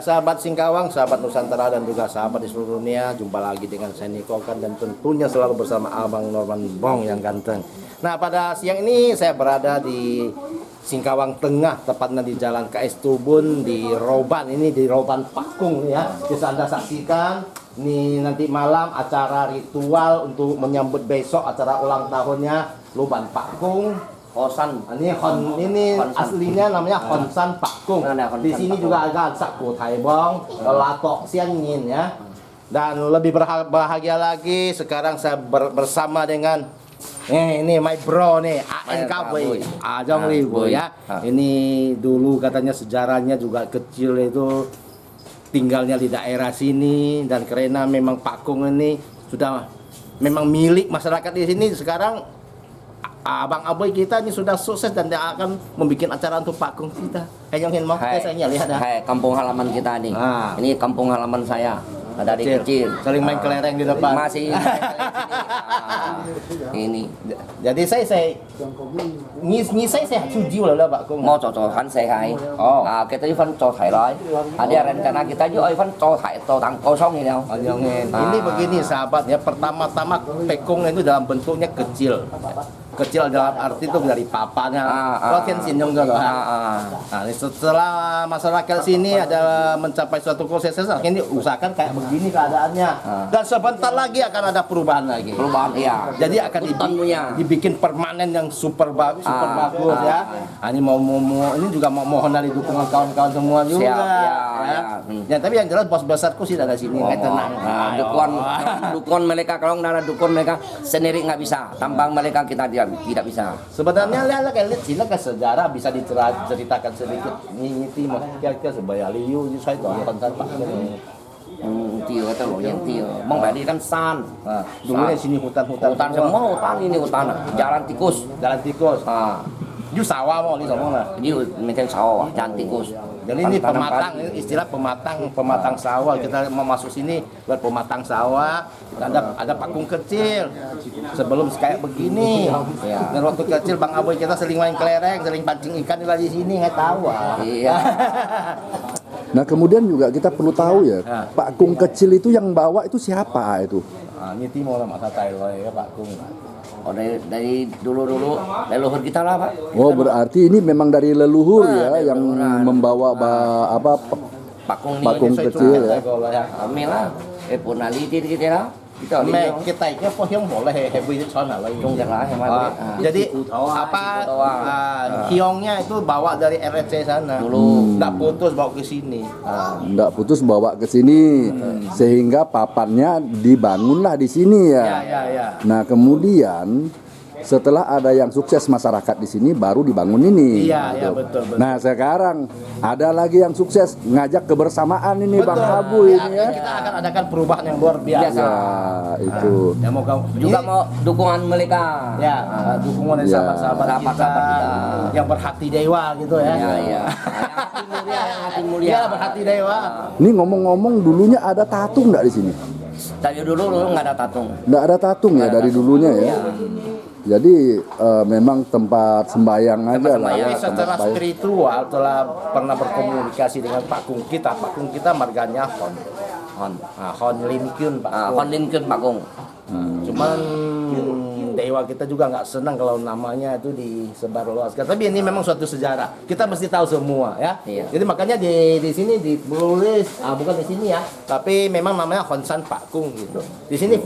sahabat Singkawang, sahabat Nusantara dan juga sahabat di seluruh dunia, jumpa lagi dengan saya Niko Kan dan tentunya selalu bersama Abang Norman Bong yang ganteng. Nah, pada siang ini saya berada di Singkawang Tengah, tepatnya di Jalan KS Tubun di Roban. Ini di Roban Pakung ya. Bisa Anda saksikan. Ini nanti malam acara ritual untuk menyambut besok acara ulang tahunnya Roban Pakung. Hosan. Ini aslinya namanya Honsan Pakung. Di sini juga ada Saku Taibong, Latok Siangin ya. Dan lebih bahagia lagi sekarang saya bersama dengan ini my bro nih, ANKB, Ajong Libo ya. Ini dulu katanya sejarahnya juga kecil itu tinggalnya di daerah sini, dan karena memang Pakung ini sudah memang milik masyarakat di sini. Sekarang Abang Aboy kita ini sudah sukses dan dia akan membuat acara untuk Pakung kita. Nyongin mau saya lihat dah. Hai, kampung halaman kita nih. Ini kampung halaman saya. Dari kecil sering main kelereng di depan. Masih ini. Jadi saya cuci lah Pakung. Mau cocokan saya hai. Kita Ivan cocokai loh. Ada rencana kita juga Ivan cocokai tang kosong ini. Ini begini sahabat ya, pertama-tama Pakung itu dalam bentuknya kecil. Kecil dalam arti itu dari papanya. Nah, setelah masyarakat sini ada mencapai suatu konsensus, ini usahakan kayak begini keadaannya. Dan sebentar lagi akan ada perubahan lagi. Perubahan iya. Jadi akan dibikin permanen yang super bagus ya. Ini ini juga mohon dari dukungan kawan-kawan semua juga. Ya, tapi yang jelas bos besarku sih ada sini, tenang. Dukun mereka kalau nggak ada dukun mereka sendiri nggak bisa. Tanpa mereka kita tidak bisa. Sebenarnya lihat sila ke sejarah bisa diceritakan sedikit. Ini timah kira-kira sebaya liu saya itu konten Pak. Tio kata loh yang tio. Bang tadi kan san. Dulu di sini hutan semua hutan ini hutan. Jalan tikus. Ini sawah mau ini semua lah. Ini macam sawah, jalan tikus. Jadi ini pematang, istilah pematang sawah. Kita mau masuk sini buat pematang sawah. Ada Pakung kecil sebelum kayak begini. Dan waktu kecil Bang Aboy kita sering main kelereng, sering pancing ikan di sini nggak tahu. Iya. Nah kemudian juga kita perlu tahu ya, Pakung kecil itu yang bawa itu siapa itu? Ini timur lah masa Thailand ya Pakung. Oh dari dulu leluhur kita lah Pak. Oh berarti ini memang dari leluhur ya yang membawa Pakung kecil ya. Kami lah, punaliti kita lah. Kita itu yang boleh jadi hiongnya itu bawa dari RC sana dulu, nggak putus bawa ke sini. Nggak putus bawa ke sini sehingga papannya dibangunlah di sini ya. Nah kemudian setelah ada yang sukses masyarakat di sini baru dibangun ini. Iya, betul. Nah sekarang ada lagi yang sukses ngajak kebersamaan ini betul. Bang Abu ini ya. Kita akan adakan perubahan yang luar biasa. Ya, itu. Juga mau dukungan mereka. Ya, dukungan dari sahabat-sahabat kita yang berhati dewa gitu ya. Iya. Yang hati mulia. Berhati dewa. Ini ngomong-ngomong dulunya ada tatung nggak di sini? Dari dulu nggak ada tatung. Nggak ada tatung ya dari dulunya ya. Jadi memang tempat sembahyang aja lah. Tapi secara spiritual telah pernah berkomunikasi dengan Pakung kita. Pakung kita marganya Hon Linkyun Pakung. Hon Linkyun Pakung. Cuman dewa kita juga nggak senang kalau namanya itu disebarluaskan. Tapi ini memang suatu sejarah. Kita mesti tahu semua ya. Iya. Jadi makanya di sini ditulis, bukan di sini ya. Tapi memang namanya Honsan Pakung gitu. Di sini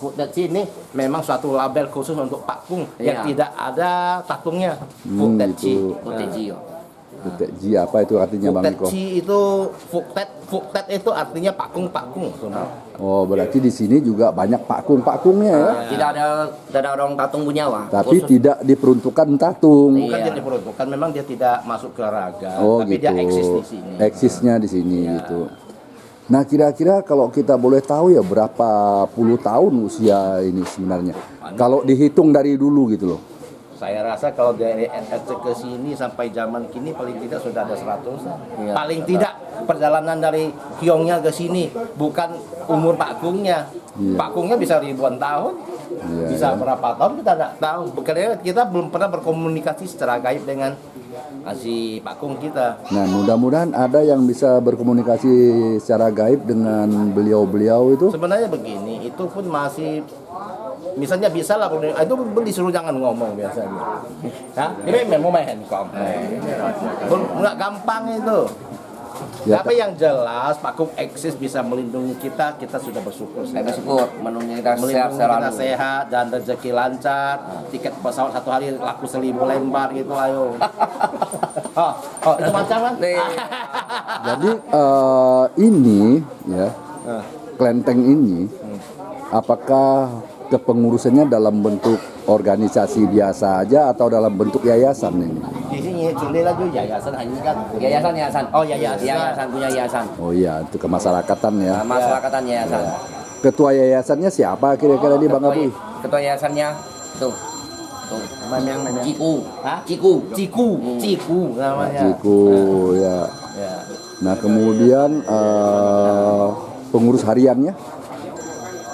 Futetsi ini memang suatu label khusus untuk Pakung yang tidak ada tatungnya. Futetsi. Futetsi apa itu artinya Bang Niko? Futetsi itu Futet itu artinya pakung. Oh berarti di sini juga banyak pakungnya ya? Tidak ada orang tatung punya wah. Tapi tidak diperuntukkan tatung. Bukan dia diperuntukkan, memang dia tidak masuk ke raga. Oh tapi gitu. Dia eksis di sini. Eksisnya di sini gitu. Nah kira-kira kalau kita boleh tahu ya berapa puluh tahun usia ini sebenarnya? Kalau dihitung dari dulu gitu loh. Saya rasa kalau dari NRC ke sini sampai zaman kini paling tidak sudah ada 100. Paling tidak perjalanan dari Hyongnya ke sini bukan umur Pakungnya. Pakungnya bisa ribuan tahun. Bisa berapa tahun kita tidak tahu. Karena kita belum pernah berkomunikasi secara gaib dengan si Pak Kung kita. Nah, mudah-mudahan ada yang bisa berkomunikasi secara gaib dengan beliau-beliau itu. Sebenarnya begini, itu pun masih misalnya bisa lah kalau itu disuruh jangan ngomong biasanya. Ya, ini memang main handphone. Nggak gampang itu. Ya, Tapi yang jelas Pak Kung eksis bisa melindungi kita sudah bersyukur. Saya bersyukur melindungi kita sehat Melindungi selalu. kita sehat dan rezeki lancar, tiket pesawat satu hari laku 1.000 lembar gitu ayo. Itu macam kan? Jadi ini ya kelenteng ini apakah kepengurusannya dalam bentuk organisasi biasa aja atau dalam bentuk yayasan ini? Di sini jendela juga yayasan ini kan. Yayasan. Oh yayasan. Yayasan punya yayasan. Oh iya, itu kemasyarakatan ya. Masyarakatan yayasan. Ketua yayasannya siapa kira-kira di Bang Abu? Ketua yayasannya tuh. Memang. Ciku. Hah? Ciku namanya. Ciku ya. Ya. Nah kemudian pengurus hariannya?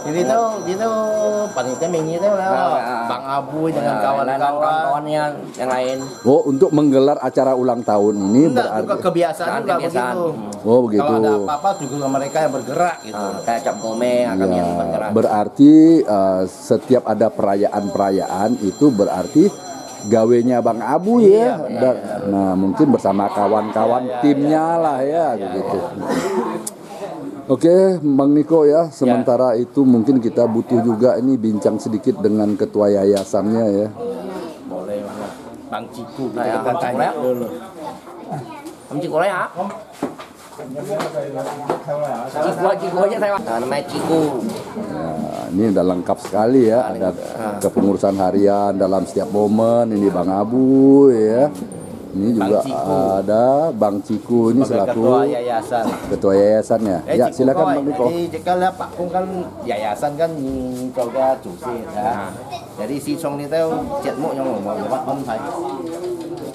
Ini tuh panitia mini tuh lah. Bang Abu dengan kawan-kawannya yang lain. Oh, untuk menggelar acara ulang tahun ini Enggak, berarti kebiasaan juga begitu. Oh, begitu. Kalau ada apa-apa juga mereka yang bergerak gitu. Kayak Cap Gome akan yang bergerak. Berarti setiap ada perayaan-perayaan itu berarti gawenya Bang Abu ya. Nah, mungkin bersama kawan-kawan timnya lah ya gitu. Oke, Bang Niko ya. Sementara itu mungkin kita butuh juga ini bincang sedikit dengan ketua yayasannya ya. Boleh banget. Bang Ciku Nah, kita tanya dulu. Om Ciku ya? Ciku aja saya. Nah, namanya Ciku. Nah, ini udah lengkap sekali ya. Ada kepengurusan harian dalam setiap momen. Ini Bang Abu ya. Ini juga ada Bang Ciku ini selaku ketua yayasannya. Ya, silakan Bang Niko. Jadi kalau Pak Kung kan yayasan kan juga jusi ya. Jadi si Song ini tuh cek muk yang ngomong Pak Om Thầy.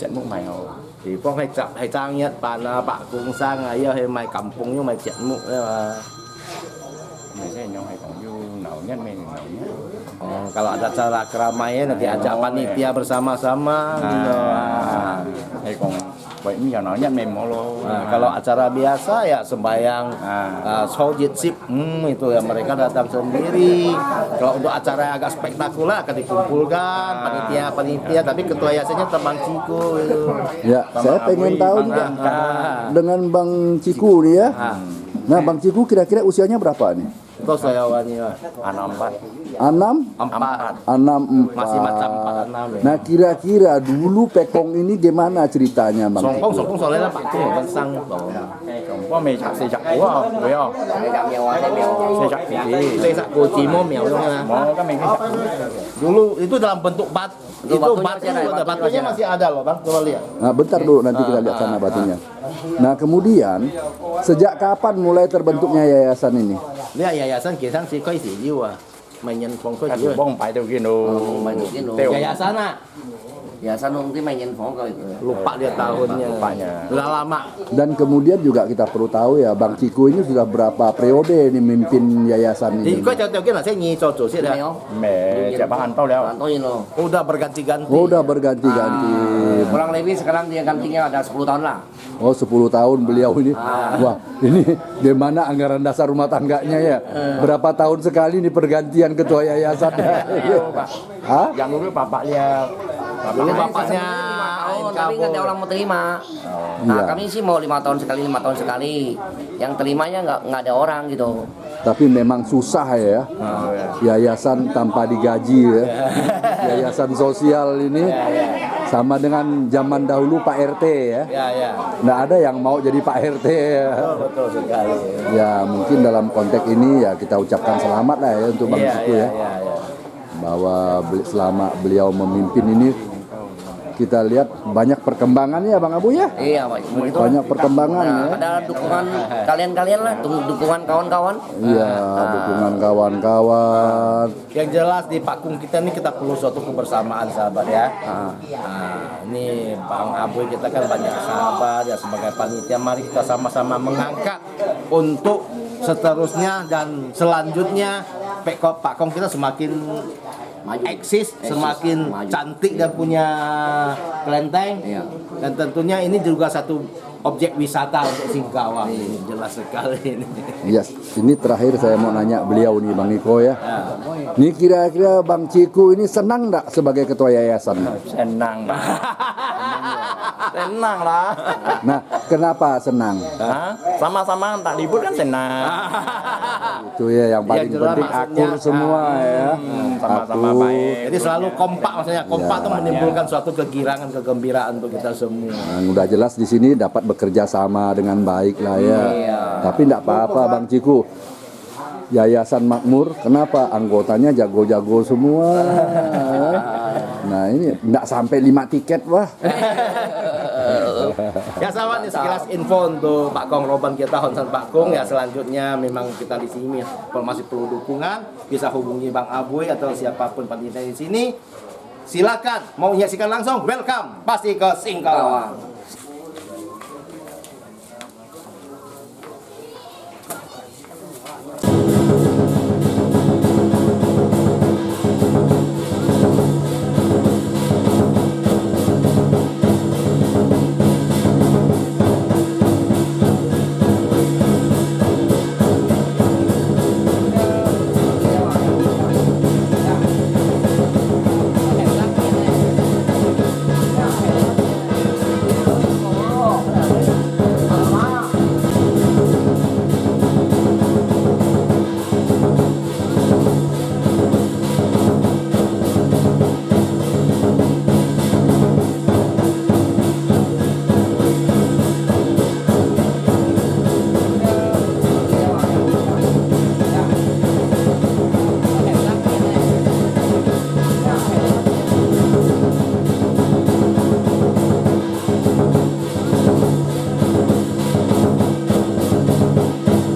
Cek muk mày hồ. Thì con hay trang nhất bạn Pak Kung sang ayo hay mày kampung nhưng mày cek muk ya. Kalau ada acara keramaian nanti ajak panitia bersama-sama gitu. Kalau acara biasa ya sembahyang Sojit Sip itu ya mereka datang sendiri. Kalau untuk acara yang agak spektakuler akan dikumpulkan panitia tapi ketua yayasannya Bang Ciku gitu. Ya, saya pengen tahu juga dengan Bang Ciku nih ya. Nah, Bang Ciku kira-kira usianya berapa nih? Itu saya wanita 64. masih macam 46 ya. Nah, kira-kira dulu Pekong ini gimana ceritanya, Bang Ciku? Songkong soalnya Pak Kung kan sang dulu itu dalam bentuk batu. Itu batunya masih ada loh Bang, coba lihat. Nah, bentar dulu nanti kita lihat sana batunya. Nah, kemudian sejak kapan mulai terbentuknya yayasan ini? Lihat yayasan kisang si koi si jiwa. Mainan phong koi jiwa. Yayasan ah. Yayasan mungkin mainin Phong kalau itu. Lupa dia tahunnya. Udah lama. Dan kemudian juga kita perlu tahu ya, Bang Ciku ini sudah berapa periode ini mimpin yayasan Thì ini? có cho cái là sẽ nhì cho chủ sĩ đấy. Udah berganti-ganti. Oh, udah berganti-ganti. Kurang lebih sekarang dia gantinya ada 10 tahun lah. Oh, 10 tahun beliau ini. Wah, ini gimana anggaran dasar rumah tangganya ya? Berapa tahun sekali nih pergantian ketua yayasan? Hah? Yang dulu bapaknya Dulu bapaknya tapi nggak ada orang mau terima. Nah, kami sih mau 5 tahun sekali, 5 tahun sekali. Yang terimanya nggak ada orang gitu. Tapi memang susah ya, yayasan tanpa digaji ya, yayasan sosial ini sama dengan zaman dahulu Pak RT ya. Nggak ada yang mau jadi Pak RT ya. Betul sekali. Ya mungkin dalam konteks ini ya kita ucapkan selamat lah ya untuk Bang Ciku ya, bahwa selama beliau memimpin ini kita lihat banyak perkembangan ya Bang Abu ya. Iya, begitu. Banyak perkembangan ya. Ada dukungan kalian-kalian lah, dukungan kawan-kawan. Iya, dukungan kawan-kawan. Yang jelas di Pak Kung kita ini kita perlu suatu kebersamaan sahabat ya. Ini Bang Abu kita kan banyak sahabat ya, sebagai panitia mari kita sama-sama mengangkat untuk seterusnya dan selanjutnya Pak Kung kita semakin eksis, semakin maju. cantik dan punya kelenteng. Iya. Dan tentunya ini juga satu objek wisata untuk Singkawang. Ini jelas sekali ini. Yes, ini terakhir saya mau nanya beliau nih Bang Iko ya. Ini kira-kira Bang Ciku ini senang nggak sebagai ketua yayasan? Senang lah. Senang lah. Nah, kenapa senang? Hah? Sama-sama tak libur kan senang. Itu ya yang paling Ya, jelas penting maksudnya. akur semua ya. Sama-sama Akur. baik. Jadi selalu kompak, maksudnya kompak Ya. itu menimbulkan suatu kegirangan, kegembiraan untuk kita semua. Nah, udah jelas di sini dapat bekerja sama dengan baik lah ya. Tapi enggak apa-apa Bang Ciku. Yayasan Makmur, kenapa anggotanya jago-jago semua? Nah ini enggak sampai 5 tiket wah. Ya sahabat, ini sekilas info untuk Pak Kong Roban kita Honsan Pak Kong. Ya selanjutnya memang kita di sini kalau masih perlu dukungan bisa hubungi Bang Aboy atau siapapun panitia di sini. Silakan mau menyaksikan langsung, welcome pasti ke Singkawang.